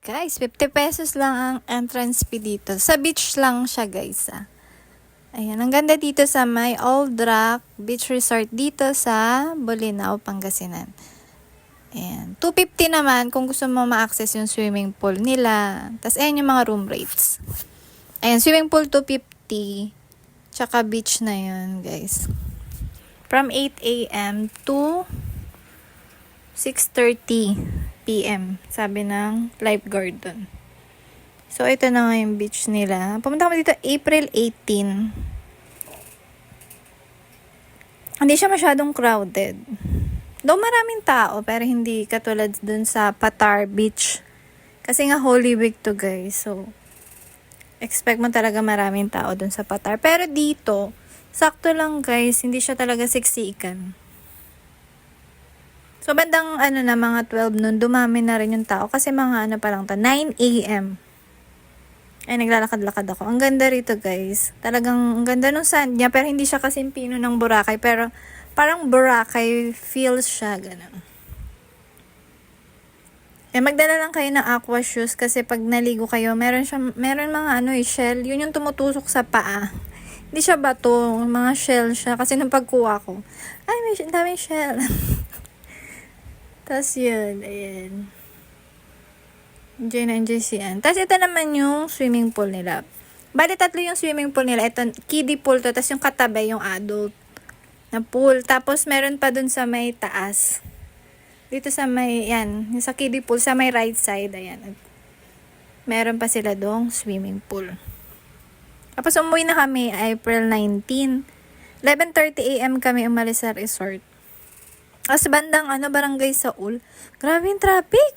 Guys, 50 pesos lang ang entrance fee dito. Sa beach lang siya, guys. Ayan, ang ganda dito sa may Old Rock Beach Resort dito sa Bolinao, Pangasinan. Ayan, 250 naman kung gusto mo ma-access yung swimming pool nila. Tapos, ayan yung mga room rates. Ayan, swimming pool 250. Tsaka beach na yun, guys. From 8 a.m. to 6:30 p.m. Sabi ng lifeguard dun. So, ito na nga yung beach nila. Pumunta kami dito April 18. Hindi siya masyadong crowded. Though maraming tao, pero hindi katulad dun sa Patar Beach. Kasi nga Holy Week to, guys. So, expect mo talaga maraming tao dun sa Patar. Pero dito, sakto lang, guys. Hindi siya talaga siksikan. So, bandang na mga 12 nun, dumami na rin yung tao. Kasi mga pa lang to, 9 a.m. Ay, naglalakad-lakad ako. Ang ganda rito, guys. Talagang, ang ganda nung sand niya. Pero hindi siya kasing pino ng Boracay. Pero, parang Boracay feels siya. Ganun. Eh, magdala lang kayo ng aqua shoes. Kasi pag naligo kayo, meron mga shell. Yun yung tumutusok sa paa. Hindi siya bato. Mga shell siya. Kasi nung pagkuha ko, ay, may daming shell. Tapos yun, ayan. Enjoy na enjoy siyan. Tapos ito naman yung swimming pool nila. Bali, 3 yung swimming pool nila. Ito, kiddie pool to. Tapos yung katabi, yung adult na pool. Tapos meron pa dun sa may taas. Dito sa may, yan, yung sa kiddie pool, sa may right side, ayan. Meron pa sila dong swimming pool. Tapos umuwi na kami, April 19. 11:30 a.m. kami umalis sa resort. Tapos bandang barangay Saul. Grabe yung traffic.